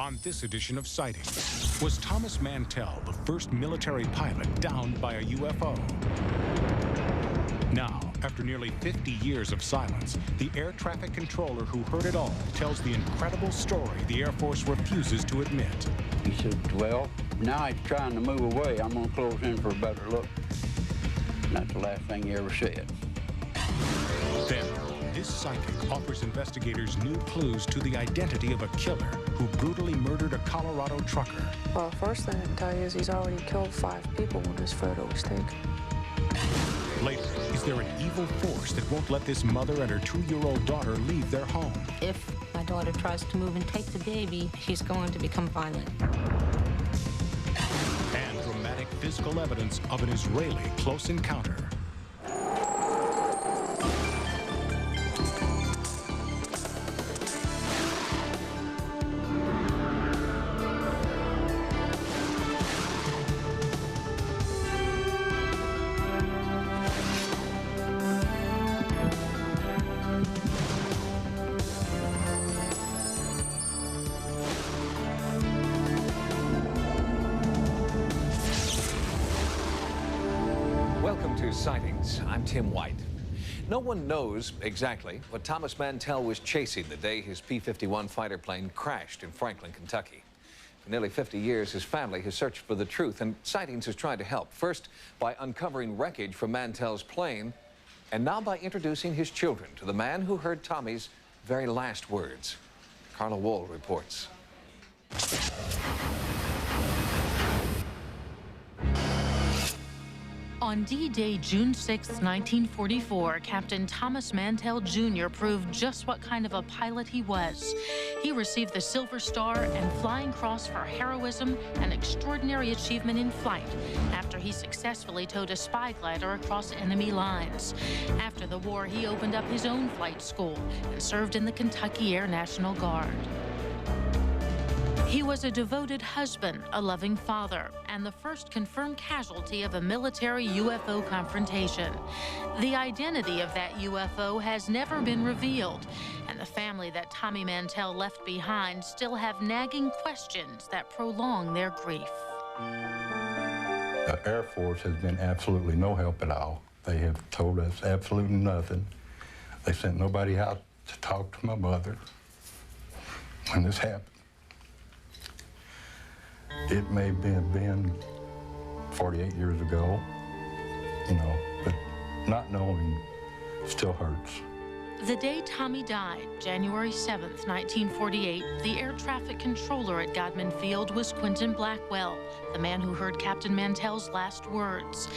On this edition of Sightings, was Thomas Mantell the first military pilot downed by a UFO? Now, after nearly 50 years of silence, the air traffic controller who heard it all tells the incredible story the Air Force refuses to admit. He said, well, now he's trying to move away. I'm going to close in for a better look. And that's the last thing he ever said. Then, this psychic offers investigators new clues to the identity of a killer who brutally murdered a Colorado trucker. Well, first thing I can tell you is he's already killed 5 people when this photo was taken. Later, is there an evil force that won't let this mother and her 2-year-old daughter leave their home? If my daughter tries to move and take the baby, she's going to become violent. And dramatic physical evidence of an Israeli close encounter. Welcome to Sightings. I'm Tim White. No one knows exactly what Thomas Mantell was chasing the day his P-51 fighter plane crashed in Franklin, Kentucky. For nearly 50 years, his family has searched for the truth, and Sightings has tried to help. First, by uncovering wreckage from Mantell's plane, and now by introducing his children to the man who heard Tommy's very last words. Carla Wohl reports. On D-Day, June 6, 1944, Captain Thomas Mantell Jr. proved just what kind of a pilot he was. He received the Silver Star and Flying Cross for heroism and extraordinary achievement in flight after he successfully towed a spy glider across enemy lines. After the war, he opened up his own flight school and served in the Kentucky Air National Guard. He was a devoted husband, a loving father, and the first confirmed casualty of a military UFO confrontation. The identity of that UFO has never been revealed, and the family that Tommy Mantell left behind still have nagging questions that prolong their grief. The Air Force has been absolutely no help at all. They have told us absolutely nothing. They sent nobody out to talk to my mother when this happened. It may have been 48 years ago, you know, but not knowing still hurts. The day Tommy died, January 7th, 1948, the air traffic controller at Godman Field was Quentin Blackwell, the man who heard Captain Mantell's last words.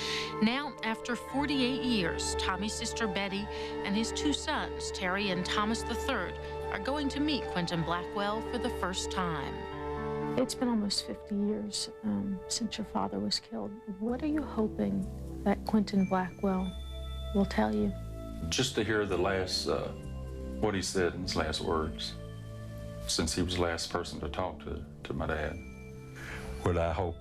Now, after 48 years, Tommy's sister Betty and his 2 sons, Terry and Thomas III, are going to meet Quentin Blackwell for the first time. It's been almost 50 years since your father was killed. What are you hoping that Quentin Blackwell will tell you? Just to hear the last, what he said in his last words, since he was the last person to talk to my dad. What I hope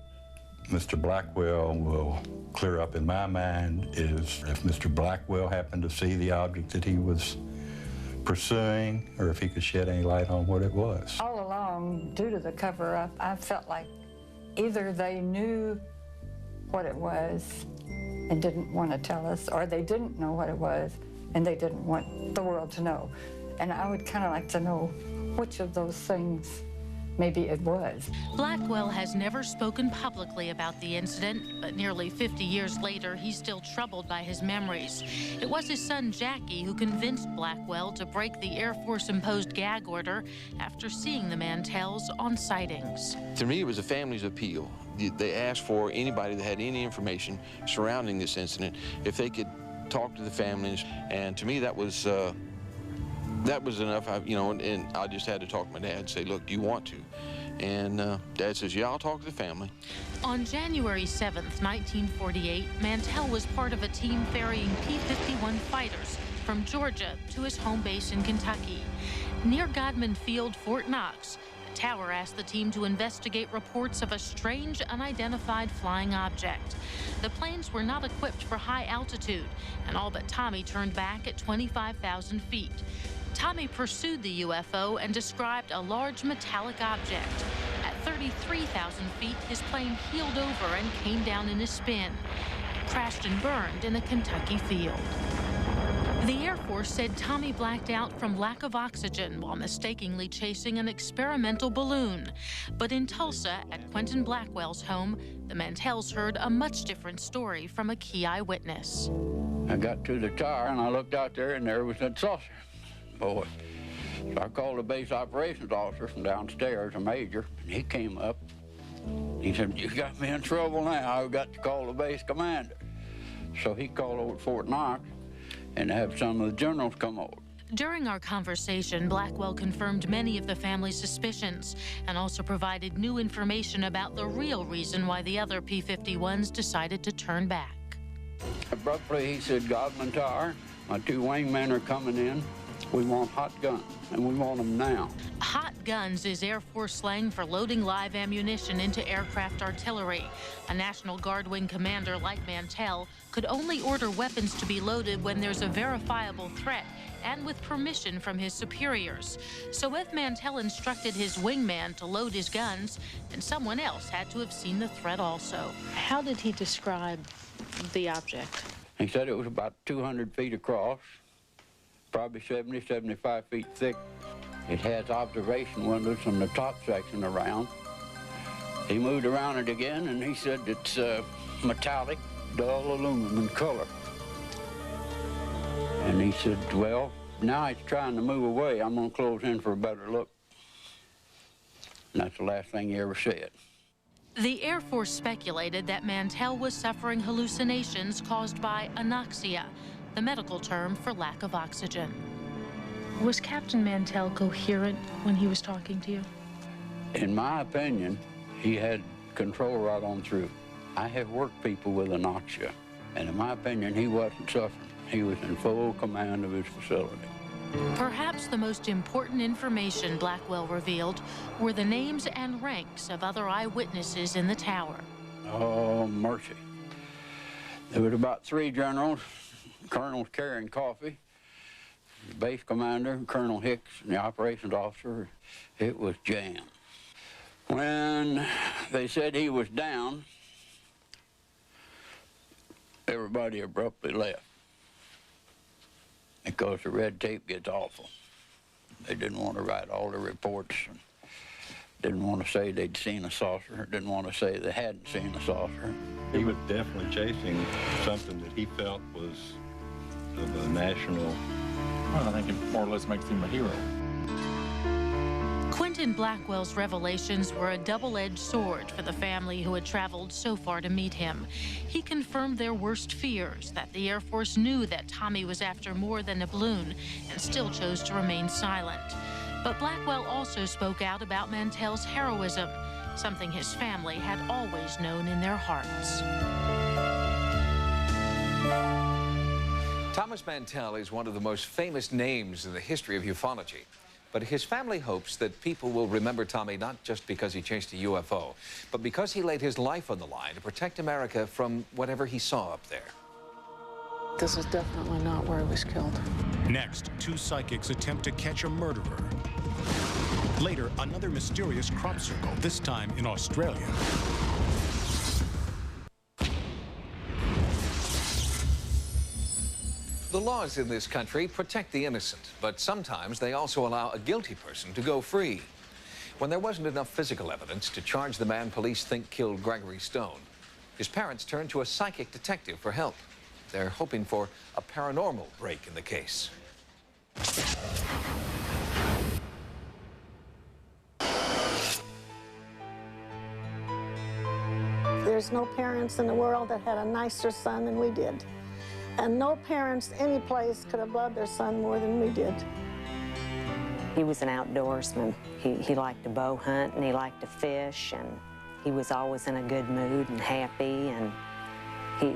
Mr. Blackwell will clear up in my mind is if Mr. Blackwell happened to see the object that he was pursuing, or if he could shed any light on what it was. All along, due to the cover-up, I felt like either they knew what it was and didn't want to tell us, or they didn't know what it was and they didn't want the world to know. And I would kind of like to know which of those things maybe it was. Blackwell has never spoken publicly about the incident, but nearly 50 years later, he's still troubled by his memories. It was his son, Jackie, who convinced Blackwell to break the Air Force-imposed gag order after seeing the Mantells on Sightings. To me, it was a family's appeal. They asked for anybody that had any information surrounding this incident, if they could talk to the families, and to me, that was enough. And I just had to talk to my dad and say, look, do you want to? And Dad says, yeah, I'll talk to the family. On January 7th, 1948, Mantell was part of a team ferrying P-51 fighters from Georgia to his home base in Kentucky. Near Godman Field, Fort Knox, the tower asked the team to investigate reports of a strange, unidentified flying object. The planes were not equipped for high altitude, and all but Tommy turned back at 25,000 feet. Tommy pursued the UFO and described a large metallic object. 33,000 feet, his plane heeled over and came down in a spin, crashed and burned in a Kentucky field. The Air Force said Tommy blacked out from lack of oxygen while mistakenly chasing an experimental balloon. But in Tulsa, at Quentin Blackwell's home, the Mantels heard a much different story from a key eyewitness. I got to the tower and I looked out there and there was that saucer, boy. So I called the base operations officer from downstairs, a major, and he came up. He said, "You got me in trouble now. I've got to call the base commander." So he called over to Fort Knox and have some of the generals come over. During our conversation, Blackwell confirmed many of the family's suspicions and also provided new information about the real reason why the other P-51s decided to turn back. Abruptly, he said, "Godman Tower, my two wingmen are coming in. We want hot guns, and we want them now." Hot guns is Air Force slang for loading live ammunition into aircraft artillery. A National Guard wing commander like Mantell could only order weapons to be loaded when there's a verifiable threat and with permission from his superiors. So if Mantell instructed his wingman to load his guns, then someone else had to have seen the threat also. How did he describe the object? He said it was about 200 feet across, probably 70, 75 feet thick. It has observation windows in the top section around. He moved around it again, and he said it's metallic, dull aluminum in color. And he said, "Well, now he's trying to move away. I'm going to close in for a better look." And that's the last thing he ever said. The Air Force speculated that Mantell was suffering hallucinations caused by anoxia, the medical term for lack of oxygen. Was Captain Mantell coherent when he was talking to you? In my opinion, he had control right on through. I have worked people with anoxia, and in my opinion, he wasn't suffering. He was in full command of his facility. Perhaps the most important information Blackwell revealed were the names and ranks of other eyewitnesses in the tower. Oh, mercy. There was about 3 generals, colonels carrying coffee, the base commander, Colonel Hicks, and the operations officer. It was jammed. When they said he was down, everybody abruptly left because the red tape gets awful. They didn't want to write all the reports, and didn't want to say they'd seen a saucer, didn't want to say they hadn't seen a saucer. He was definitely chasing something that he felt was of a national... Well, I think it more or less makes him a hero. Quentin Blackwell's revelations were a double-edged sword for the family who had traveled so far to meet him. He confirmed their worst fears, that the Air Force knew that Tommy was after more than a balloon and still chose to remain silent. But Blackwell also spoke out about Mantell's heroism, something his family had always known in their hearts. Thomas Mantell is one of the most famous names in the history of ufology. But his family hopes that people will remember Tommy not just because he chased a UFO, but because he laid his life on the line to protect America from whatever he saw up there. This is definitely not where he was killed. Next, 2 psychics attempt to catch a murderer. Later, another mysterious crop circle, this time in Australia. The laws in this country protect the innocent, but sometimes they also allow a guilty person to go free. When there wasn't enough physical evidence to charge the man police think killed Gregory Stone, his parents turned to a psychic detective for help. They're hoping for a paranormal break in the case. There's no parents in the world that had a nicer son than we did. And no parents any place could have loved their son more than we did. He was an outdoorsman. He liked to bow hunt and he liked to fish, and he was always in a good mood and happy, and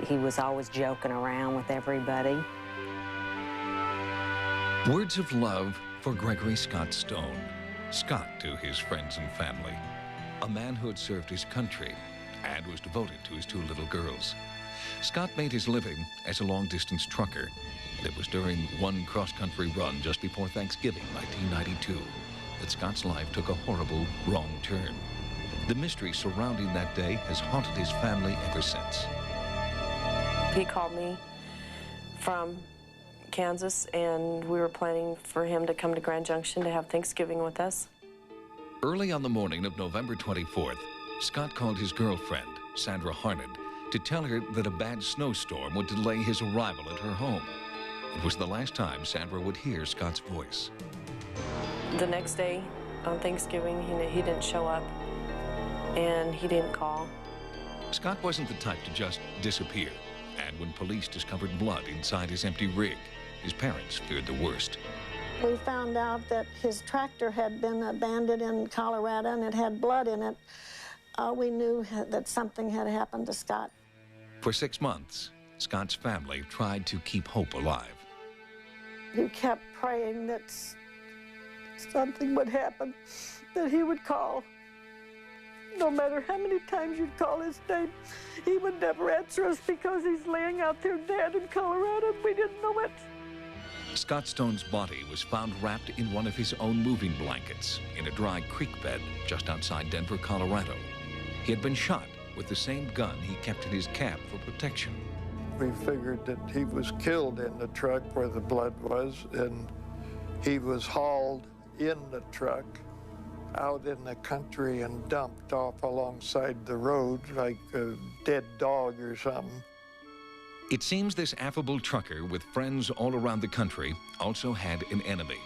he was always joking around with everybody. Words of love for Gregory Scott Stone. Scott to his friends and family. A man who had served his country and was devoted to his 2 little girls. Scott made his living as a long-distance trucker, and it was during one cross-country run just before Thanksgiving, 1992, that Scott's life took a horrible wrong turn. The mystery surrounding that day has haunted his family ever since. He called me from Kansas, and we were planning for him to come to Grand Junction to have Thanksgiving with us. Early on the morning of November 24th, Scott called his girlfriend, Sandra Harned, to tell her that a bad snowstorm would delay his arrival at her home. It was the last time Sandra would hear Scott's voice. The next day, on Thanksgiving, he didn't show up, and he didn't call. Scott wasn't the type to just disappear, and when police discovered blood inside his empty rig, his parents feared the worst. We found out that his tractor had been abandoned in Colorado and it had blood in it. We knew that something had happened to Scott. For 6 months, Scott's family tried to keep hope alive. You kept praying that something would happen, that he would call. No matter how many times you'd call his name, he would never answer us because he's laying out there dead in Colorado and we didn't know it. Scott Stone's body was found wrapped in one of his own moving blankets in a dry creek bed just outside Denver, Colorado. He had been shot with the same gun he kept in his cab for protection. We figured that he was killed in the truck where the blood was, and he was hauled in the truck out in the country and dumped off alongside the road like a dead dog or something. It seems this affable trucker with friends all around the country also had an enemy,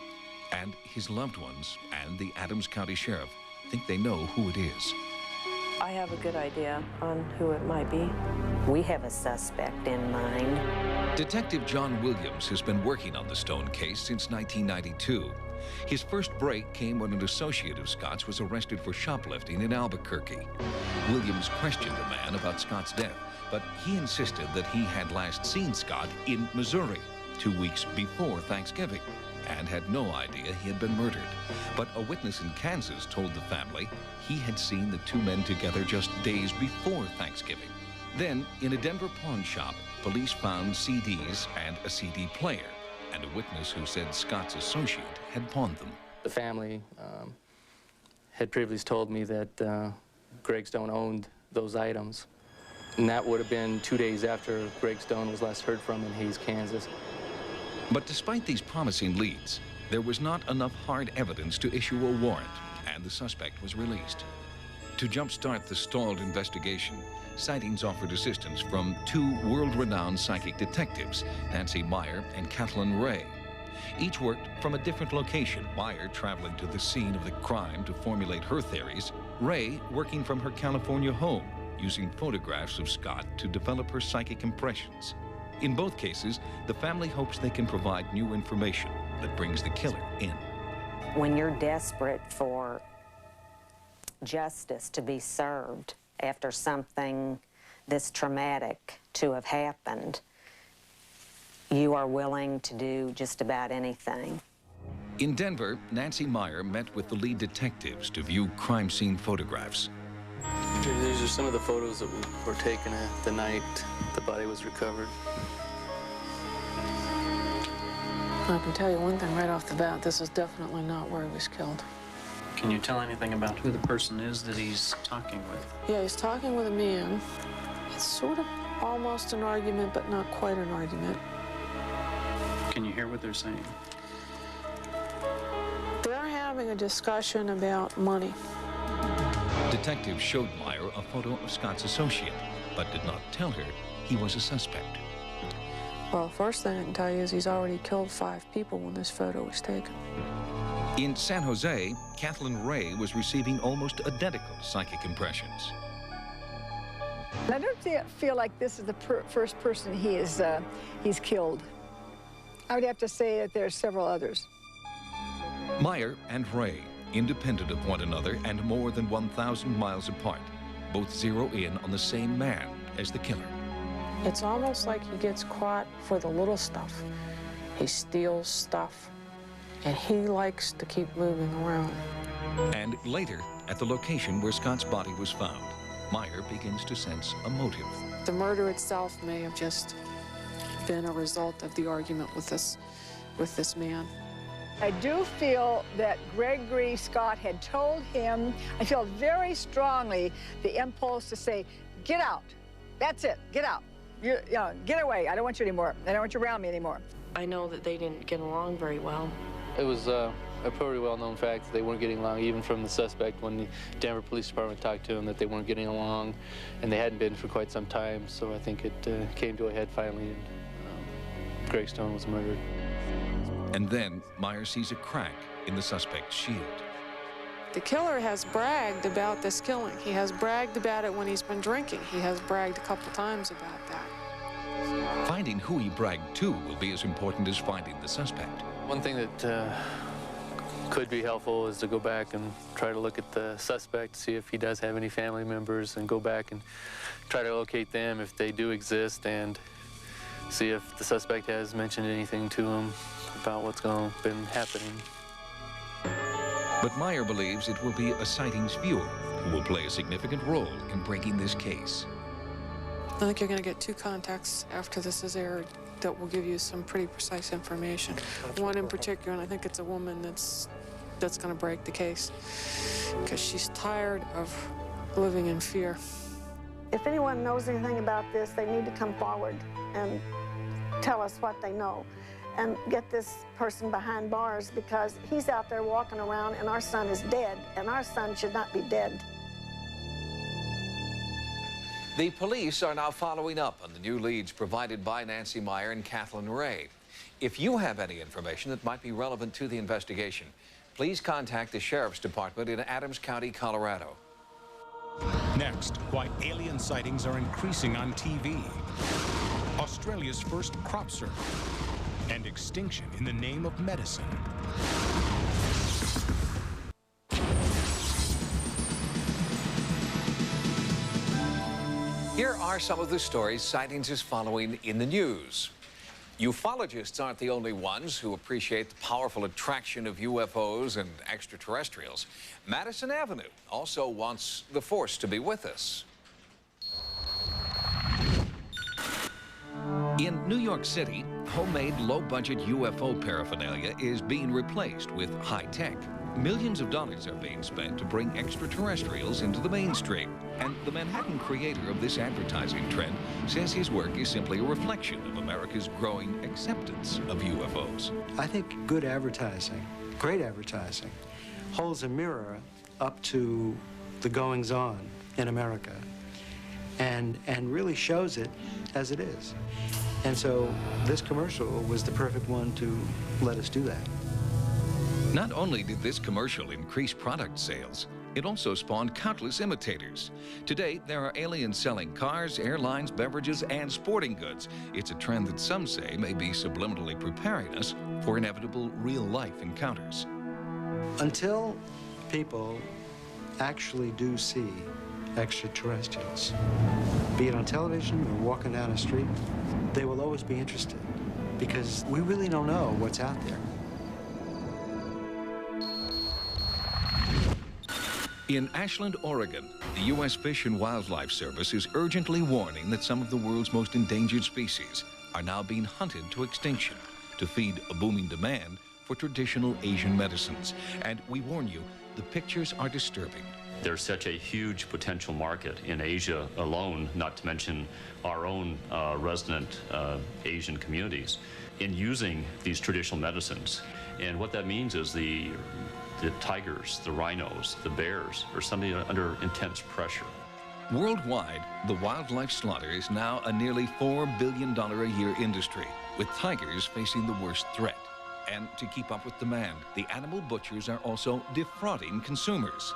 and his loved ones and the Adams County Sheriff think they know who it is. I have a good idea on who it might be. We have a suspect in mind. Detective John Williams has been working on the Stone case since 1992. His first break came when an associate of Scott's was arrested for shoplifting in Albuquerque. Williams questioned the man about Scott's death, but he insisted that he had last seen Scott in Missouri 2 weeks before Thanksgiving and had no idea he had been murdered. But a witness in Kansas told the family he had seen the two men together just days before Thanksgiving. Then, in a Denver pawn shop, police found CDs and a CD player, and a witness who said Scott's associate had pawned them. The family had previously told me that Greg Stone owned those items. And that would have been 2 days after Greg Stone was last heard from in Hays, Kansas. But despite these promising leads, there was not enough hard evidence to issue a warrant, and the suspect was released. To jumpstart the stalled investigation, Sightings offered assistance from 2 world-renowned psychic detectives, Nancy Meyer and Kathleen Ray. Each worked from a different location, Meyer traveling to the scene of the crime to formulate her theories, Ray working from her California home, using photographs of Scott to develop her psychic impressions. In both cases, the family hopes they can provide new information that brings the killer in. When you're desperate for justice to be served after something this traumatic to have happened, you are willing to do just about anything. In Denver, Nancy Meyer met with the lead detectives to view crime scene photographs. These are some of the photos that were taken the night the body was recovered. I can tell you one thing right off the bat, this is definitely not where he was killed. Can you tell anything about who the person is that he's talking with? Yeah, he's talking with a man. It's sort of almost an argument, but not quite an argument. Can you hear what they're saying? They're having a discussion about money. Detectives showed Meyer a photo of Scott's associate, but did not tell her he was a suspect. Well, first thing I can tell you is he's already killed 5 people when this photo was taken. In San Jose, Kathleen Ray was receiving almost identical psychic impressions. I don't feel like this is the first person he's killed. I would have to say that there are several others. Meyer and Ray, independent of one another and more than 1,000 miles apart, both zero in on the same man as the killer. It's almost like he gets caught for the little stuff. He steals stuff, and he likes to keep moving around. And later, at the location where Scott's body was found, Meyer begins to sense a motive. The murder itself may have just been a result of the argument with this man. I do feel that Gregory Scott had told him, I feel very strongly the impulse to say, get out. That's it, get out. You know, get away, I don't want you anymore. I don't want you around me anymore. I know that they didn't get along very well. It was a pretty well-known fact that they weren't getting along, even from the suspect when the Denver Police Department talked to him, that they weren't getting along, and they hadn't been for quite some time. So I think it came to a head finally, and Greg Stone was murdered. And then Meyer sees a crack in the suspect's shield. The killer has bragged about this killing. He has bragged about it when he's been drinking. He has bragged a couple times about that. Finding who he bragged to will be as important as finding the suspect. One thing that could be helpful is to go back and try to look at the suspect, see if he does have any family members, and go back and try to locate them if they do exist, and see if the suspect has mentioned anything to him about what's been happening. But Meyer believes it will be a Sightings viewer who will play a significant role in breaking this case. I think you're going to get 2 contacts after this is aired that will give you some pretty precise information. One in particular, and I think it's a woman that's going to break the case, because she's tired of living in fear. If anyone knows anything about this, they need to come forward and tell us what they know and get this person behind bars, because he's out there walking around and our son is dead, and our son should not be dead. The police are now following up on the new leads provided by Nancy Meyer and Kathleen Ray. If you have any information that might be relevant to the investigation, please contact the Sheriff's Department in Adams County, Colorado. Next, why alien sightings are increasing on TV. Australia's first crop circle. And extinction in the name of medicine. Here are some of the stories Sightings is following in the news. Ufologists aren't the only ones who appreciate the powerful attraction of UFOs and extraterrestrials. Madison Avenue also wants the Force to be with us. In New York City, homemade low-budget UFO paraphernalia is being replaced with high-tech. Millions of dollars are being spent to bring extraterrestrials into the mainstream. And the Manhattan creator of this advertising trend says his work is simply a reflection of America's growing acceptance of UFOs. I think good advertising, great advertising, holds a mirror up to the goings-on in America and really shows it as it is. And so this commercial was the perfect one to let us do that. Not only did this commercial increase product sales, it also spawned countless imitators. Today, there are aliens selling cars, airlines, beverages, and sporting goods. It's a trend that some say may be subliminally preparing us for inevitable real-life encounters. Until people actually do see extraterrestrials, be it on television or walking down the street, they will always be interested, because we really don't know what's out there. In Ashland, Oregon, the U.S. Fish and Wildlife Service is urgently warning that some of the world's most endangered species are now being hunted to extinction to feed a booming demand for traditional Asian medicines. And we warn you, the pictures are disturbing. There's such a huge potential market in Asia alone, not to mention our own resident Asian communities, in using these traditional medicines. And what that means is the tigers, the rhinos, the bears are suddenly under intense pressure. Worldwide, the wildlife slaughter is now a nearly $4 billion a year industry, with tigers facing the worst threat. And to keep up with demand, the animal butchers are also defrauding consumers.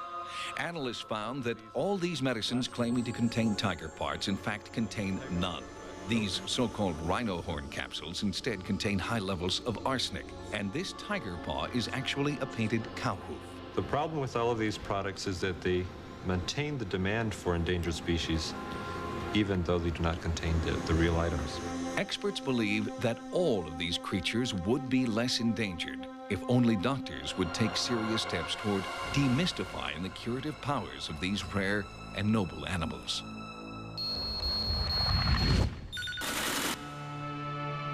Analysts found that all these medicines claiming to contain tiger parts in fact contain none. These so-called rhino horn capsules instead contain high levels of arsenic, and this tiger paw is actually a painted cow hoof. The problem with all of these products is that they maintain the demand for endangered species, even though they do not contain the real items. Experts believe that all of these creatures would be less endangered if only doctors would take serious steps toward demystifying the curative powers of these rare and noble animals.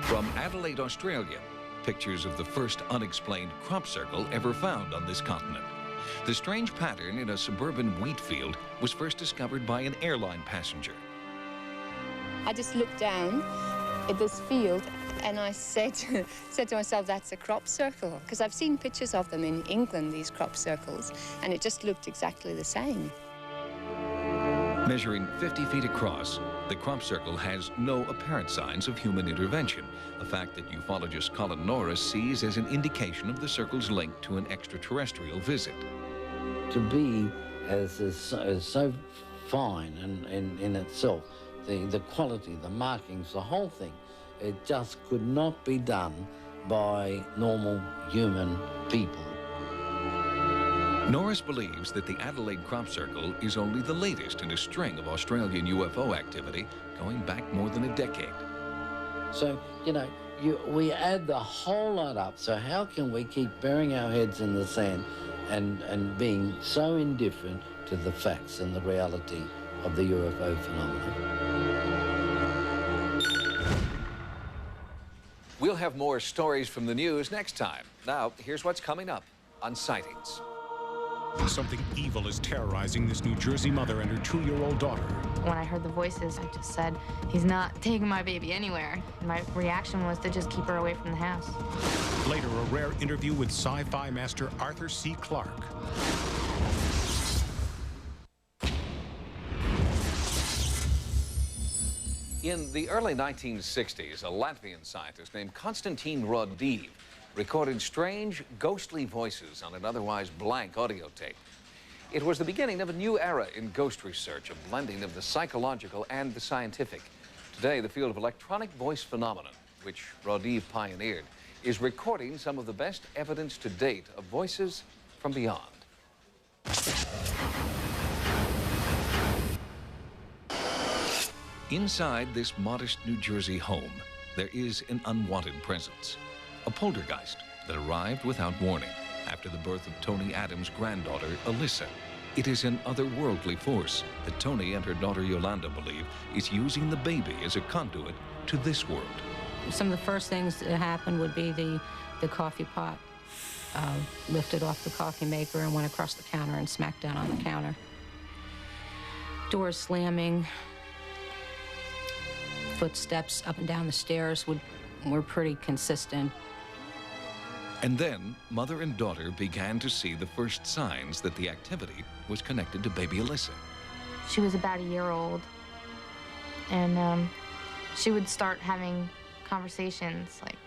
From Adelaide, Australia, pictures of the first unexplained crop circle ever found on this continent. The strange pattern in a suburban wheat field was first discovered by an airline passenger. I just looked down at this field and I said to myself, that's a crop circle, because I've seen pictures of them in England, these crop circles, and it just looked exactly the same. Measuring 50 feet across, the crop circle has no apparent signs of human intervention, a fact that ufologist Colin Norris sees as an indication of the circle's link to an extraterrestrial visit. To be as so fine in itself, the quality, the markings, the whole thing, it just could not be done by normal human people. Norris believes that the Adelaide crop circle is only the latest in a string of Australian UFO activity going back more than a decade. So, you know, we add the whole lot up, so how can we keep burying our heads in the sand and being so indifferent to the facts and the reality of the UFO phenomenon? We'll have more stories from the news next time. Now, here's what's coming up on Sightings. Something evil is terrorizing this New Jersey mother and her 2-year-old daughter. When I heard the voices, I just said, he's not taking my baby anywhere. My reaction was to just keep her away from the house. Later, a rare interview with Sci-Fi master Arthur C. Clarke. In the early 1960s, a Latvian scientist named Konstantin Raudive recorded strange, ghostly voices on an otherwise blank audio tape. It was the beginning of a new era in ghost research, a blending of the psychological and the scientific. Today, the field of electronic voice phenomenon, which Raudive pioneered, is recording some of the best evidence to date of voices from beyond. Inside this modest New Jersey home, there is an unwanted presence. A poltergeist that arrived without warning after the birth of Tony Adams' granddaughter, Alyssa. It is an otherworldly force that Tony and her daughter Yolanda believe is using the baby as a conduit to this world. Some of the first things that happened would be the coffee pot lifted off the coffee maker and went across the counter and smacked down on the counter. Doors slamming, footsteps up and down the stairs were pretty consistent. And then, mother and daughter began to see the first signs that the activity was connected to baby Alyssa. She was about a year old, and she would start having conversations, like,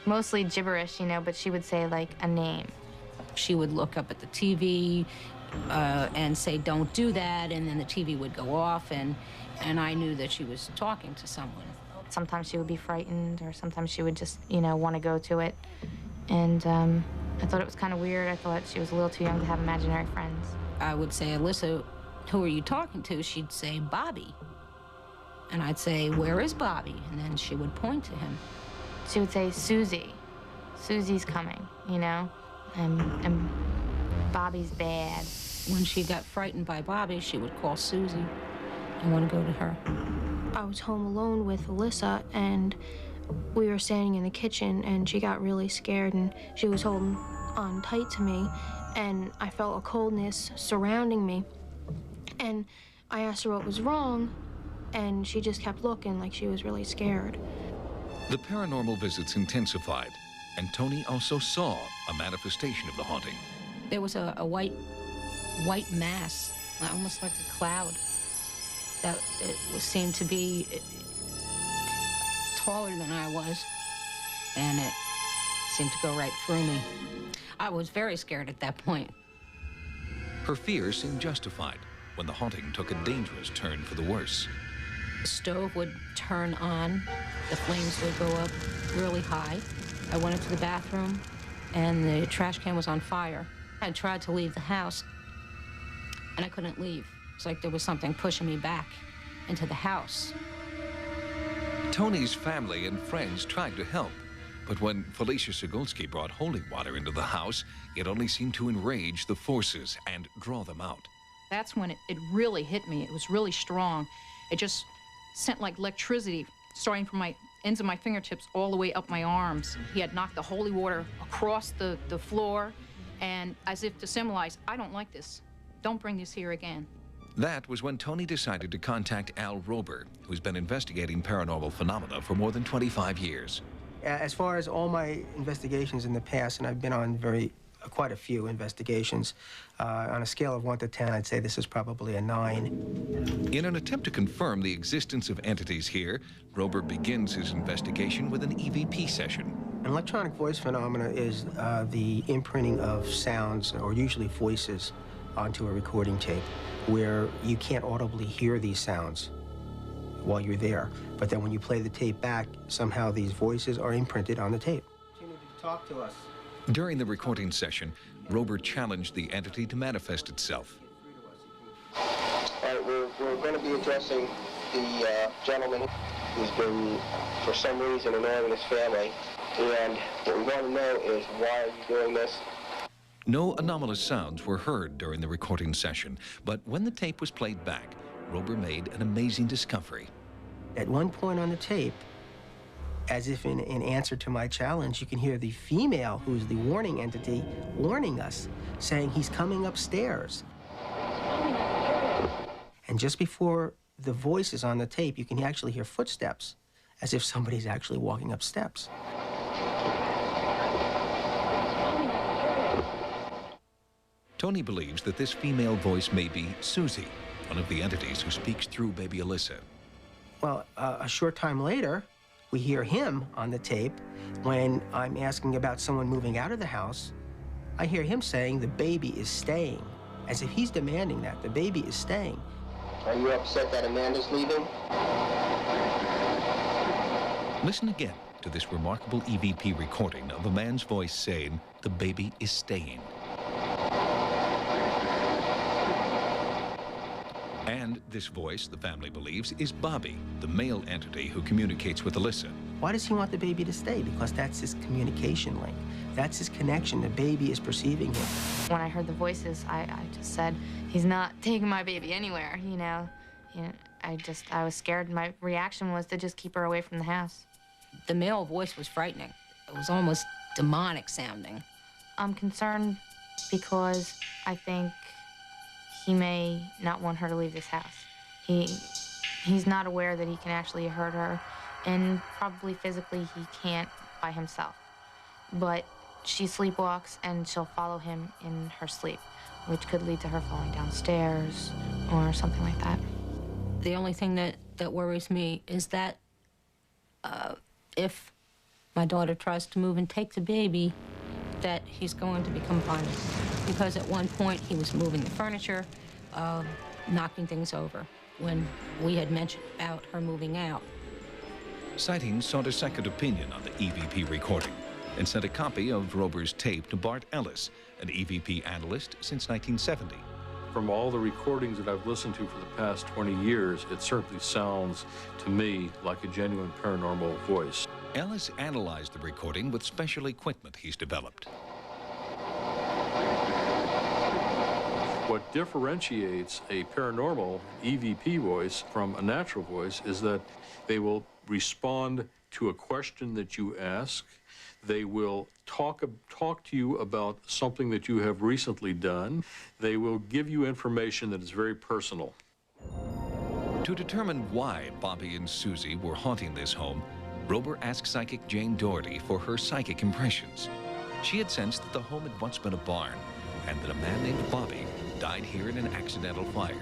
mostly gibberish, you know, but she would say, like, a name. She would look up at the TV and say, "Don't do that," and then the TV would go off, and I knew that she was talking to someone. Sometimes she would be frightened, or sometimes she would just, you know, want to go to it. And I thought it was kind of weird. I thought she was a little too young to have imaginary friends. I would say, "Alyssa, who are you talking to?" She'd say, "Bobby." And I'd say, "Where is Bobby?" And then she would point to him. She would say, "Susie. Susie's coming," you know, and Bobby's bad. When she got frightened by Bobby, she would call Susie and want to go to her. I was home alone with Alyssa, and we were standing in the kitchen, and she got really scared, and she was holding on tight to me, and I felt a coldness surrounding me. And I asked her what was wrong, and she just kept looking like she was really scared. The paranormal visits intensified, and Tony also saw a manifestation of the haunting. There was a white mass, almost like a cloud, that seemed to be taller than I was, and it seemed to go right through me. I was very scared at that point. Her fears seemed justified when the haunting took a dangerous turn for the worse. The stove would turn on, the flames would go up really high. I went into the bathroom, and the trash can was on fire. I tried to leave the house, and I couldn't leave. It's like there was something pushing me back into the house. Tony's family and friends tried to help, but when Felicia Sigulski brought holy water into the house, it only seemed to enrage the forces and draw them out. That's when it really hit me. It was really strong. It just sent like electricity starting from my ends of my fingertips all the way up my arms. He had knocked the holy water across the floor, and as if to symbolize, I don't like this. Don't bring this here again. That was when Tony decided to contact Al Rober, who's been investigating paranormal phenomena for more than 25 years. As far as all my investigations in the past, and I've been on quite a few investigations, on a scale of 1 to 10, I'd say this is probably a 9. In an attempt to confirm the existence of entities here, Rober begins his investigation with an EVP session. An electronic voice phenomena is the imprinting of sounds, or usually voices, onto a recording tape, where you can't audibly hear these sounds while you're there. But then when you play the tape back, somehow these voices are imprinted on the tape. You need to talk to us. During the recording session, Rober challenged the entity to manifest itself. All right, we're going to be addressing the gentleman who's been, for some reason, annoying his family. And what we want to know is, why are you doing this? No anomalous sounds were heard during the recording session, but when the tape was played back, Rober made an amazing discovery. At one point on the tape, as if in answer to my challenge, you can hear the female, who's the warning entity, warning us, saying he's coming upstairs. And just before the voice is on the tape, you can actually hear footsteps, as if somebody's actually walking up steps. Tony believes that this female voice may be Susie, one of the entities who speaks through baby Alyssa. Well, a short time later, we hear him on the tape when I'm asking about someone moving out of the house. I hear him saying the baby is staying, as if he's demanding that. The baby is staying. Are you upset that Amanda's leaving? Listen again to this remarkable EVP recording of a man's voice saying, "The baby is staying." And this voice, the family believes, is Bobby, the male entity who communicates with Alyssa. Why does he want the baby to stay? Because that's his communication link. That's his connection. The baby is perceiving him. When I heard the voices, I just said, he's not taking my baby anywhere, you know. I was scared. My reaction was to just keep her away from the house. The male voice was frightening. It was almost demonic sounding. I'm concerned because I think he may not want her to leave this house. He's not aware that he can actually hurt her, and probably physically he can't by himself. But she sleepwalks and she'll follow him in her sleep, which could lead to her falling downstairs or something like that. The only thing that worries me is that if my daughter tries to move and take the baby, that he's going to become violent. Because at one point he was moving the furniture, knocking things over when we had mentioned about her moving out. Sightings sought a second opinion on the EVP recording and sent a copy of Rober's tape to Bart Ellis, an EVP analyst since 1970. From all the recordings that I've listened to for the past 20 years, it certainly sounds to me like a genuine paranormal voice. Ellis analyzed the recording with special equipment he's developed. What differentiates a paranormal EVP voice from a natural voice is that they will respond to a question that you ask. They will talk to you about something that you have recently done. They will give you information that is very personal. To determine why Bobby and Susie were haunting this home, Rober asked psychic Jane Doherty for her psychic impressions. She had sensed that the home had once been a barn and that a man named Bobby died here in an accidental fire.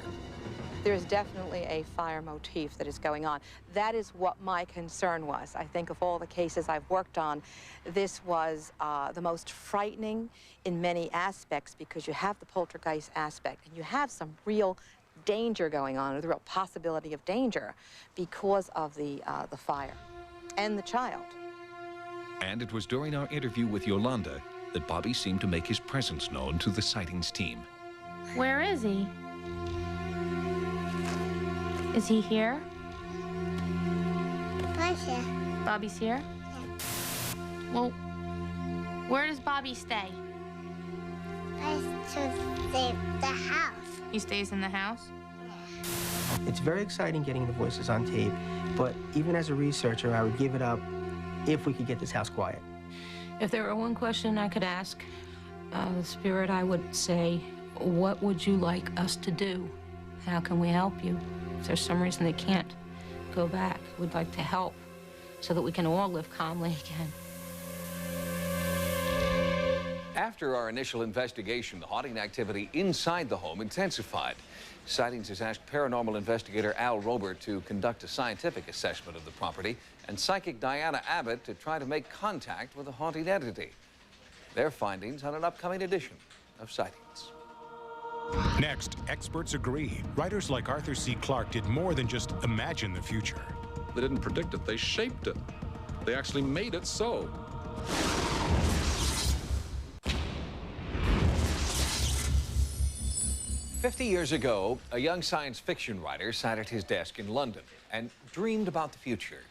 There's definitely a fire motif that is going on. That is what my concern was. I think of all the cases I've worked on, this was the most frightening in many aspects because you have the poltergeist aspect and you have some real danger going on, or the real possibility of danger because of the fire and the child. And it was during our interview with Yolanda that Bobby seemed to make his presence known to the Sightings team. Where is he? Is he here? Bobby's here. Bobby's here? Yeah. Well, where does Bobby stay? I to the house. He stays in the house? Yeah. It's very exciting getting the voices on tape, but even as a researcher, I would give it up if we could get this house quiet. If there were one question I could ask the spirit, I would say, what would you like us to do? How can we help you? If there's some reason they can't go back, we'd like to help so that we can all live calmly again. After our initial investigation, the haunting activity inside the home intensified. Sightings has asked paranormal investigator Al Robert to conduct a scientific assessment of the property and psychic Diana Abbott to try to make contact with a haunted entity. Their findings on an upcoming edition of Sightings. Next, experts agree. Writers like Arthur C. Clarke did more than just imagine the future. They didn't predict it, they shaped it. They actually made it so. "50 years ago, a young science fiction writer sat at his desk in London and dreamed about the future.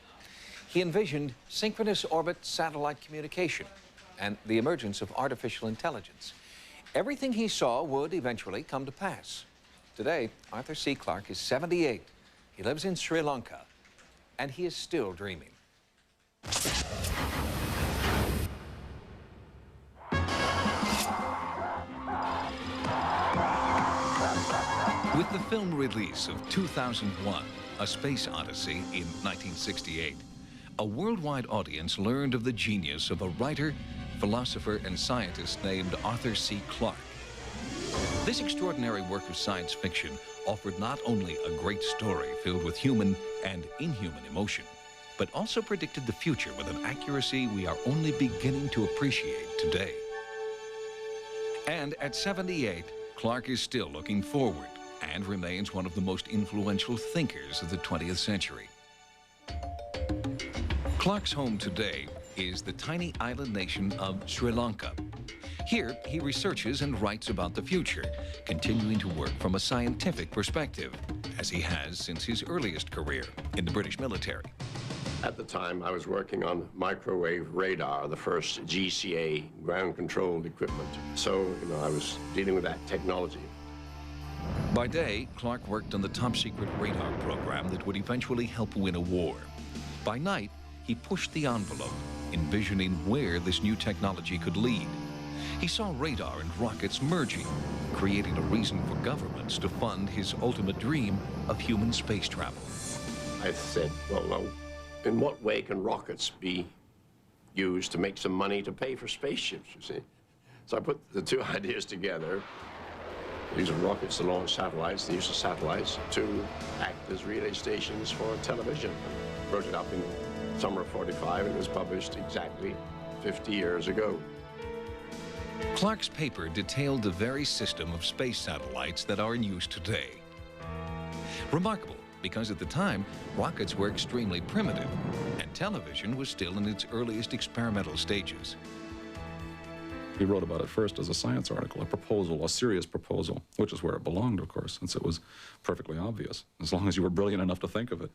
He envisioned synchronous orbit satellite communication and the emergence of artificial intelligence. Everything he saw would eventually come to pass. Today, Arthur C. Clarke is 78. He lives in Sri Lanka, and he is still dreaming. With the film release of 2001, A Space Odyssey in 1968, a worldwide audience learned of the genius of a writer, philosopher, and scientist named Arthur C. Clarke. This extraordinary work of science fiction offered not only a great story filled with human and inhuman emotion, but also predicted the future with an accuracy we are only beginning to appreciate today. And at 78, Clarke is still looking forward and remains one of the most influential thinkers of the 20th century. Clarke's home today is the tiny island nation of Sri Lanka. Here, he researches and writes about the future, continuing to work from a scientific perspective, as he has since his earliest career in the British military. At the time, I was working on microwave radar, the first GCA ground-controlled equipment. So, I was dealing with that technology. By day, Clarke worked on the top-secret radar program that would eventually help win a war. By night, he pushed the envelope, envisioning where this new technology could lead. He saw radar and rockets merging, creating a reason for governments to fund his ultimate dream of human space travel. I said, well, in what way can rockets be used to make some money to pay for spaceships, you see? So I put the two ideas together. Use of rockets to launch satellites, the use of satellites to act as relay stations for television. I wrote it up in summer of '45, and it was published exactly 50 years ago. Clarke's paper detailed the very system of space satellites that are in use today. Remarkable, because at the time, rockets were extremely primitive, and television was still in its earliest experimental stages. He wrote about it first as a science article, a proposal, a serious proposal, which is where it belonged, of course, since it was perfectly obvious, as long as you were brilliant enough to think of it.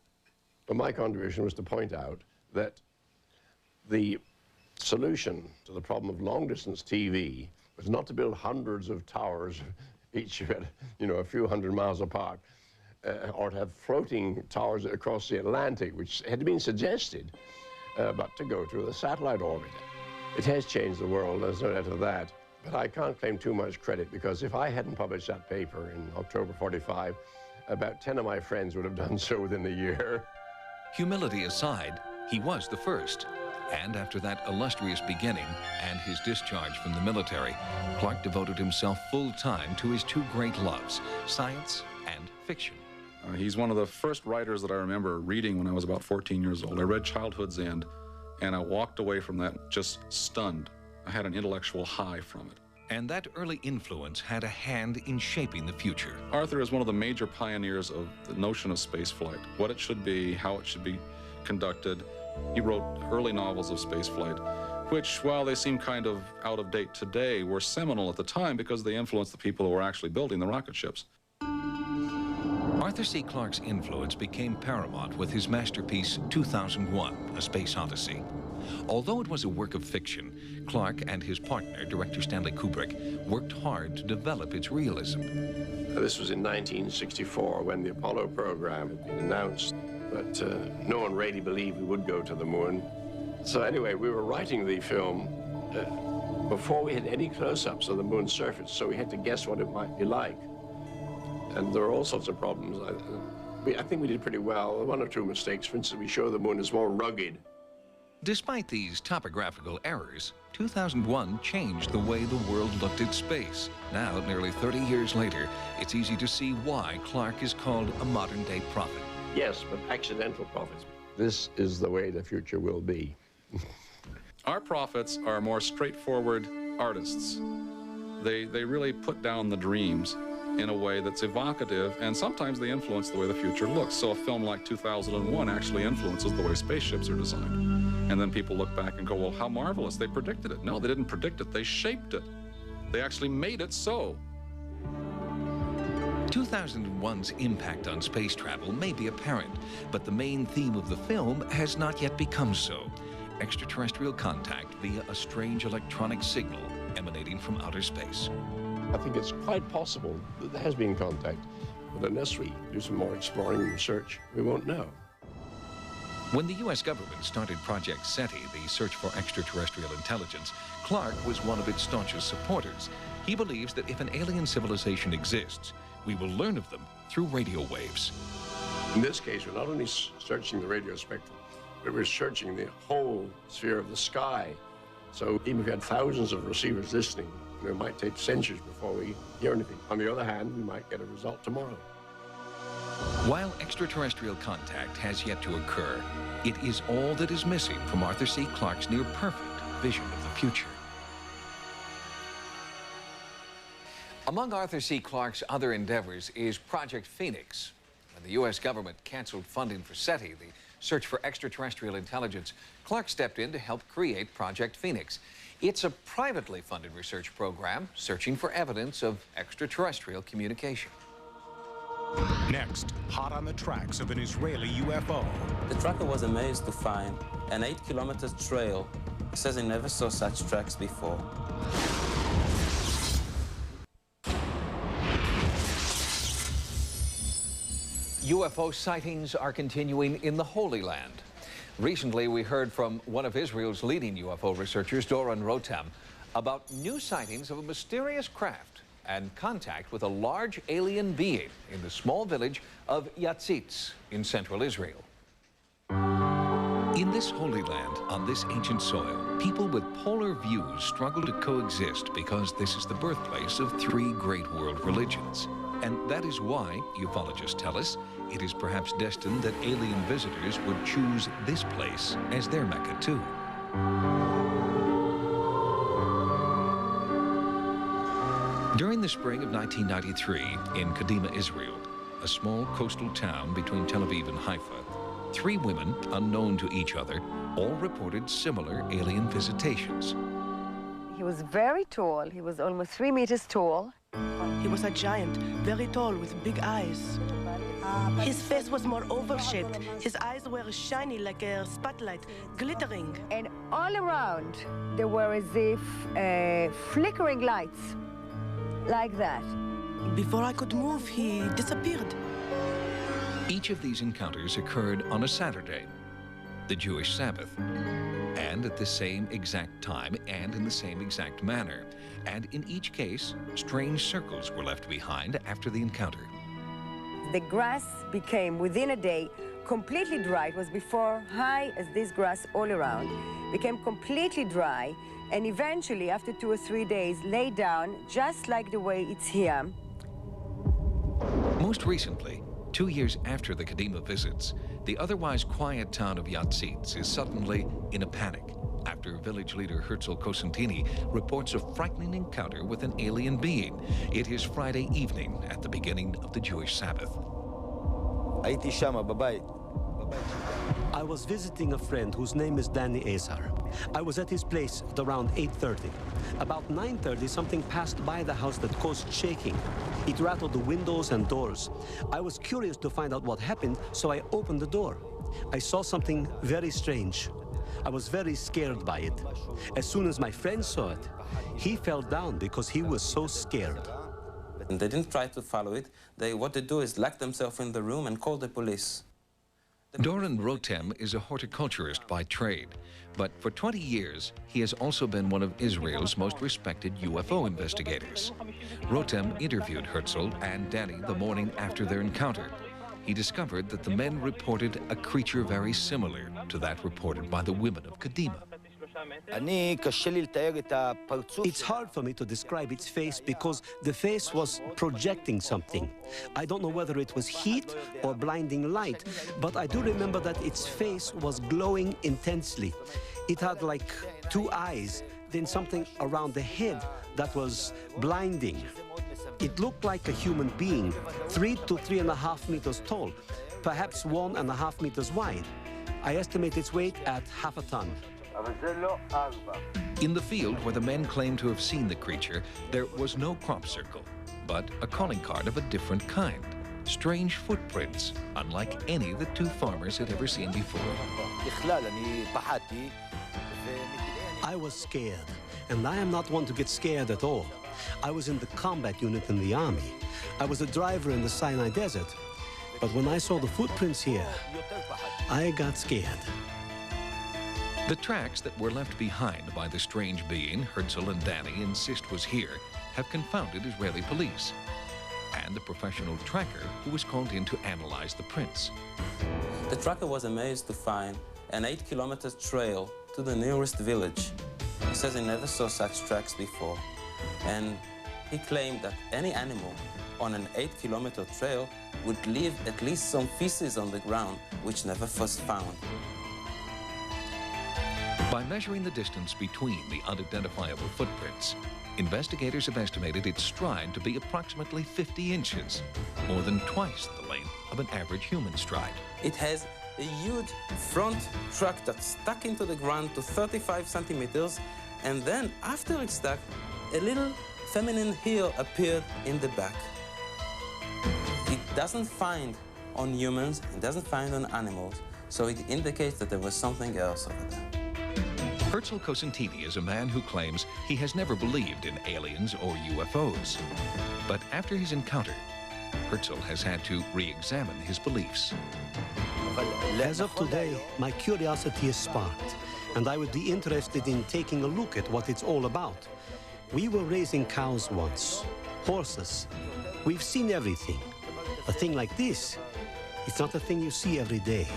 But my contribution was to point out that the solution to the problem of long-distance TV was not to build hundreds of towers, each at, a few hundred miles apart, or to have floating towers across the Atlantic, which had been suggested, but to go to the satellite orbit. It has changed the world, there's no doubt of that, but I can't claim too much credit, because if I hadn't published that paper in October '45, about 10 of my friends would have done so within a year. Humility aside, he was the first. And after that illustrious beginning and his discharge from the military, Clarke devoted himself full-time to his two great loves, science and fiction. He's one of the first writers that I remember reading when I was about 14 years old. I read Childhood's End, and I walked away from that just stunned. I had an intellectual high from it. And that early influence had a hand in shaping the future. Arthur is one of the major pioneers of the notion of spaceflight, what it should be, how it should be conducted. He wrote early novels of spaceflight, which, while they seem kind of out of date today, were seminal at the time because they influenced the people who were actually building the rocket ships. Arthur C. Clarke's influence became paramount with his masterpiece 2001, A Space Odyssey. Although it was a work of fiction, Clark and his partner, director Stanley Kubrick, worked hard to develop its realism. This was in 1964 when the Apollo program had been announced, but no one really believed we would go to the moon. So anyway, we were writing the film before we had any close-ups of the moon's surface, so we had to guess what it might be like. And there were all sorts of problems. I think we did pretty well. One or two mistakes. For instance, we show the moon is more rugged. Despite these topographical errors, 2001 changed the way the world looked at space. Now, nearly 30 years later, it's easy to see why Clark is called a modern-day prophet. Yes, but accidental prophets. This is the way the future will be. Our prophets are more straightforward artists. They really put down the dreams in a way that's evocative, and sometimes they influence the way the future looks. So a film like 2001 actually influences the way spaceships are designed. And then people look back and go, well, how marvelous, they predicted it. No, they didn't predict it, they shaped it. They actually made it so. 2001's impact on space travel may be apparent, but the main theme of the film has not yet become so. Extraterrestrial contact via a strange electronic signal emanating from outer space. I think it's quite possible that there has been contact, but unless we do some more exploring and research, we won't know. When the U.S. government started Project SETI, the search for extraterrestrial intelligence, Clark was one of its staunchest supporters. He believes that if an alien civilization exists, we will learn of them through radio waves. In this case, we're not only searching the radio spectrum, but we're searching the whole sphere of the sky. So even if we had thousands of receivers listening, it might take centuries before we hear anything. On the other hand, we might get a result tomorrow. While extraterrestrial contact has yet to occur, it is all that is missing from Arthur C. Clarke's near-perfect vision of the future. Among Arthur C. Clarke's other endeavors is Project Phoenix. When the U.S. government canceled funding for SETI, the search for extraterrestrial intelligence, Clarke stepped in to help create Project Phoenix. It's a privately funded research program searching for evidence of extraterrestrial communication. Next, hot on the tracks of an Israeli UFO. The tracker was amazed to find an 8-kilometer trail. He says he never saw such tracks before. UFO sightings are continuing in the Holy Land. Recently, we heard from one of Israel's leading UFO researchers, Doron Rotem, about new sightings of a mysterious craft and contact with a large alien being in the small village of Yatzitz in central Israel. In this Holy Land, on this ancient soil, people with polar views struggle to coexist because this is the birthplace of three great world religions. And that is why, ufologists tell us, it is perhaps destined that alien visitors would choose this place as their Mecca too. During the spring of 1993, in Kadima, Israel, a small coastal town between Tel Aviv and Haifa, three women, unknown to each other, all reported similar alien visitations. He was very tall. He was almost 3 meters tall. He was a giant, very tall, with big eyes. His face was more oval-shaped. His eyes were shiny like a spotlight, glittering. And all around, there were as if flickering lights, like that. Before I could move, he disappeared. Each of these encounters occurred on a Saturday, the Jewish Sabbath, and at the same exact time and in the same exact manner. And in each case, strange circles were left behind after the encounter. The grass became, within a day, completely dry. It was before high as this grass all around, became completely dry, and eventually, after 2 or 3 days, lay down just like the way it's here. Most recently, 2 years after the Kadima visits, the otherwise quiet town of Yatzitz is suddenly in a panic after village leader Herzl Cosentini reports a frightening encounter with an alien being. It is Friday evening at the beginning of the Jewish Sabbath. I was visiting a friend whose name is Danny Azar. I was at his place at around 8:30. About 9:30, something passed by the house that caused shaking. It rattled the windows and doors. I was curious to find out what happened, so I opened the door. I saw something very strange. I was very scared by it. As soon as my friend saw it, he fell down because he was so scared. And they didn't try to follow it. What they do is lock themselves in the room and call the police. Doran Rotem is a horticulturist by trade, but for 20 years, he has also been one of Israel's most respected UFO investigators. Rotem interviewed Herzl and Danny the morning after their encounter. He discovered that the men reported a creature very similar to that reported by the women of Kadima. It's hard for me to describe its face because the face was projecting something. I don't know whether it was heat or blinding light, but I do remember that its face was glowing intensely. It had like two eyes, then something around the head that was blinding. It looked like a human being, 3 to 3.5 meters tall, perhaps 1.5 meters wide. I estimate its weight at half a ton. In the field where the men claimed to have seen the creature, there was no crop circle, but a calling card of a different kind. Strange footprints, unlike any the two farmers had ever seen before. I was scared, and I am not one to get scared at all. I was in the combat unit in the army. I was a driver in the Sinai Desert. But when I saw the footprints here, I got scared. The tracks that were left behind by the strange being Herzl and Danny insist was here have confounded Israeli police and the professional tracker who was called in to analyze the prints. The tracker was amazed to find an 8-kilometer trail to the nearest village. He says he never saw such tracks before, and he claimed that any animal on an 8-kilometer trail would leave at least some feces on the ground, which never was found. By measuring the distance between the unidentifiable footprints, investigators have estimated its stride to be approximately 50 inches, more than twice the length of an average human stride. It has a huge front track that's stuck into the ground to 35 centimeters, and then after it's stuck, a little feminine heel appeared in the back. It doesn't find on humans, it doesn't find on animals, so it indicates that there was something else over there. Herzl Cosentini is a man who claims he has never believed in aliens or UFOs. But after his encounter, Herzl has had to re-examine his beliefs. As of today, my curiosity is sparked, and I would be interested in taking a look at what it's all about. We were raising cows once, horses. We've seen everything. A thing like this, it's not a thing you see every day.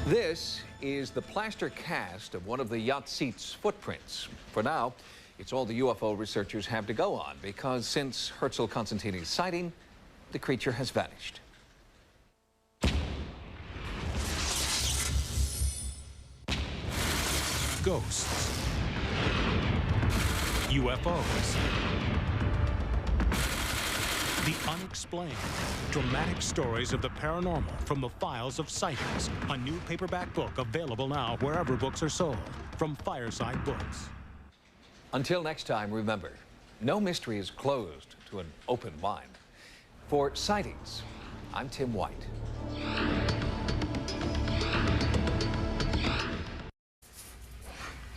This is the plaster cast of one of the Yahtseet's footprints. For now, it's all the UFO researchers have to go on, because since Herzl Cosentini's sighting, the creature has vanished. Ghosts. UFOs. The Unexplained. Dramatic stories of the paranormal from the files of Sightings. A new paperback book available now wherever books are sold. From Fireside Books. Until next time, remember, no mystery is closed to an open mind. For Sightings, I'm Tim White.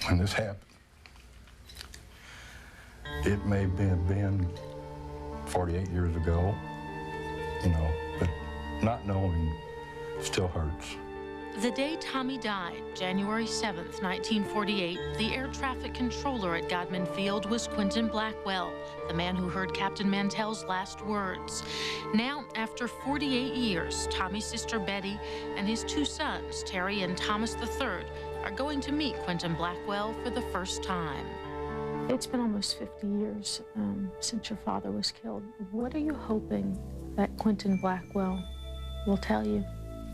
When this happened, it may have been 48 years ago, you know, but not knowing still hurts. The day Tommy died, January 7th, 1948, the air traffic controller at Godman Field was Quentin Blackwell, the man who heard Captain Mantell's last words. Now, after 48 years, Tommy's sister Betty and his two sons, Terry and Thomas III, are going to meet Quentin Blackwell for the first time. It's been almost 50 years since your father was killed. What are you hoping that Quentin Blackwell will tell you?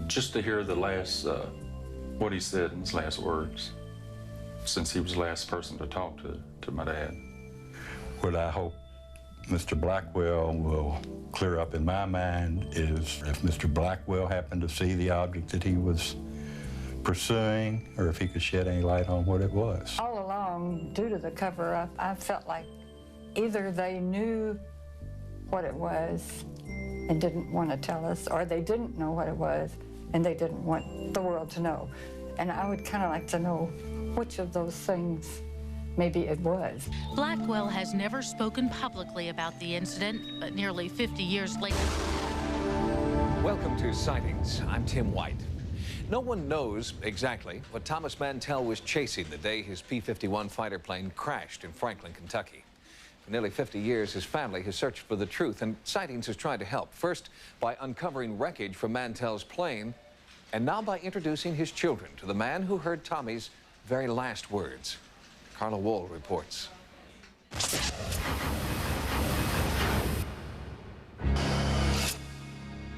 Just to hear the last, what he said in his last words, since he was the last person to talk to my dad. What I hope Mr. Blackwell will clear up in my mind is if Mr. Blackwell happened to see the object that he was pursuing, or if he could shed any light on what it was. All along, due to the cover-up, I felt like either they knew what it was and didn't want to tell us, or they didn't know what it was and they didn't want the world to know. And I would kind of like to know which of those things maybe it was. Blackwell has never spoken publicly about the incident, but nearly 50 years later. Welcome to Sightings. I'm Tim White. No one knows exactly what Thomas Mantell was chasing the day his P-51 fighter plane crashed in Franklin, Kentucky. For nearly 50 years, his family has searched for the truth, and Sightings has tried to help. First, by uncovering wreckage from Mantell's plane, and now by introducing his children to the man who heard Tommy's very last words. Carla Wohl reports.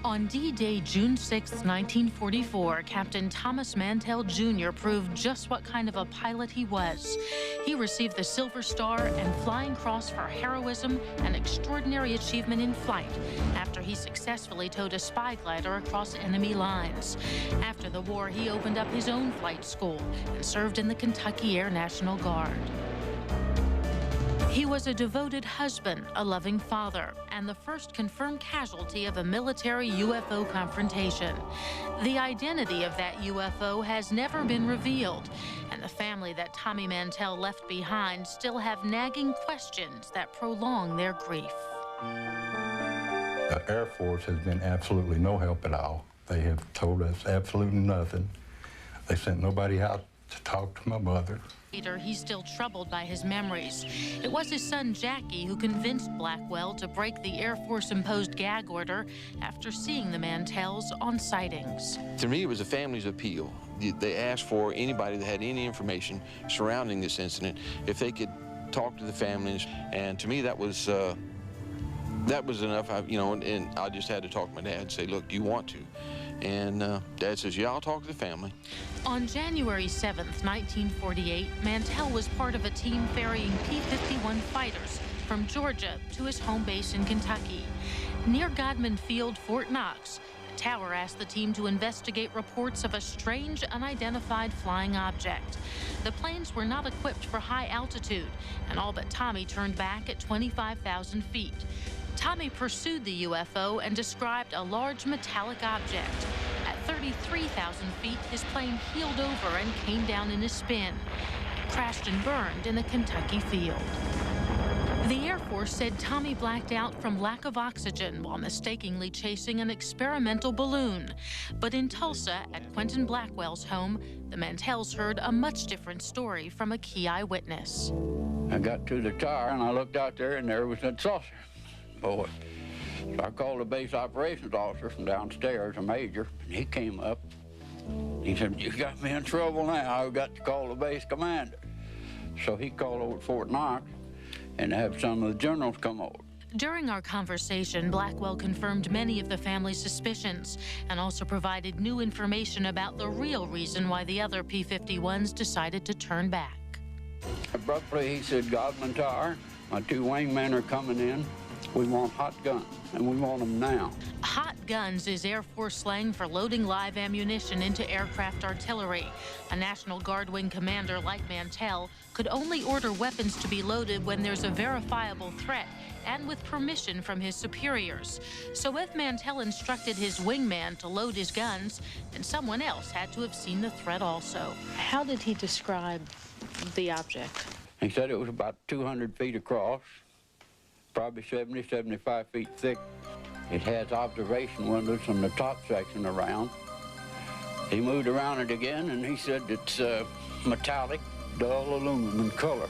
On D-Day, June 6, 1944, Captain Thomas Mantell Jr. proved just what kind of a pilot he was. He received the Silver Star and Flying Cross for heroism and extraordinary achievement in flight after he successfully towed a spy glider across enemy lines. After the war, he opened up his own flight school and served in the Kentucky Air National Guard. He was a devoted husband, a loving father, and the first confirmed casualty of a military UFO confrontation. The identity of that UFO has never been revealed, and the family that Tommy Mantell left behind still have nagging questions that prolong their grief. The Air Force has been absolutely no help at all. They have told us absolutely nothing. They sent nobody out to talk to my mother. Later, he's still troubled by his memories. It was his son Jackie who convinced Blackwell to break the Air Force-imposed gag order after seeing the Mantells on Sightings. To me, it was a family's appeal. They asked for anybody that had any information surrounding this incident, if they could talk to the families, and to me that was enough. And I just had to talk to my dad and say, look, do you want to? And Dad says, yeah, I'll talk to the family. On January 7th, 1948, Mantell was part of a team ferrying P-51 fighters from Georgia to his home base in Kentucky. Near Godman Field, Fort Knox, the tower asked the team to investigate reports of a strange, unidentified flying object. The planes were not equipped for high altitude, and all but Tommy turned back at 25,000 feet. Tommy pursued the UFO and described a large metallic object. At 33,000 feet, his plane heeled over and came down in a spin. It crashed and burned in a Kentucky field. The Air Force said Tommy blacked out from lack of oxygen while mistakenly chasing an experimental balloon. But in Tulsa, at Quentin Blackwell's home, the Mantells heard a much different story from a key eyewitness. I got to the tower and I looked out there and there was that saucer. Boy. So I called the base operations officer from downstairs, a major, and he came up. He said, you got me in trouble now. I've got to call the base commander. So he called over to Fort Knox and have some of the generals come over. During our conversation, Blackwell confirmed many of the family's suspicions and also provided new information about the real reason why the other P-51s decided to turn back. Abruptly, he said, Godman Tower, my two wingmen are coming in. We want hot guns, and we want them now. Hot guns is Air Force slang for loading live ammunition into aircraft artillery. A National Guard wing commander like Mantell could only order weapons to be loaded when there's a verifiable threat and with permission from his superiors. So if Mantell instructed his wingman to load his guns, then someone else had to have seen the threat also. How did he describe the object? He said it was about 200 feet across, probably 70, 75 feet thick. It has observation windows on the top section around. He moved around it again, and he said it's metallic, dull aluminum color.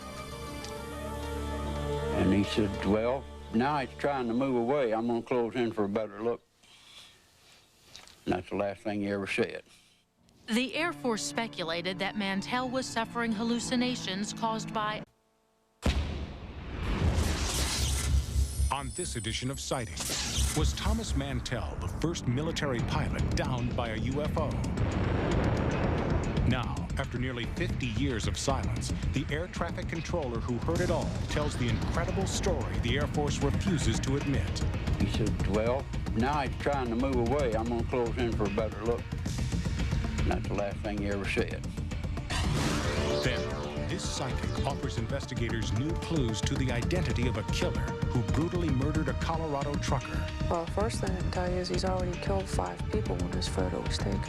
And he said, well, now he's trying to move away. I'm going to close in for a better look. And that's the last thing he ever said. The Air Force speculated that Mantell was suffering hallucinations caused by... On this edition of Sightings, was Thomas Mantell the first military pilot downed by a UFO? Now, after nearly 50 years of silence, the air traffic controller who heard it all tells the incredible story the Air Force refuses to admit. He said, well, now he's trying to move away. I'm going to close in for a better look. And that's the last thing he ever said. Then, this This psychic offers investigators new clues to the identity of a killer who brutally murdered a Colorado trucker. Well, first thing I can tell you is he's already killed 5 people when this photo was taken.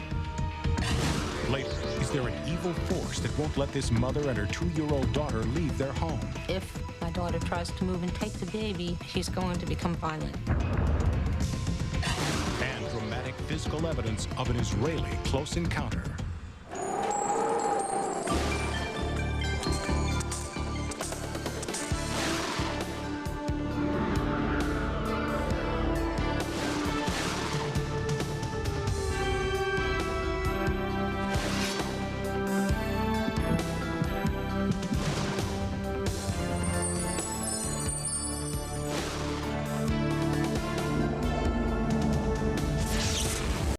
Later, is there an evil force that won't let this mother and her 2-year-old daughter leave their home? If my daughter tries to move and take the baby, she's going to become violent. And dramatic physical evidence of an Israeli close encounter.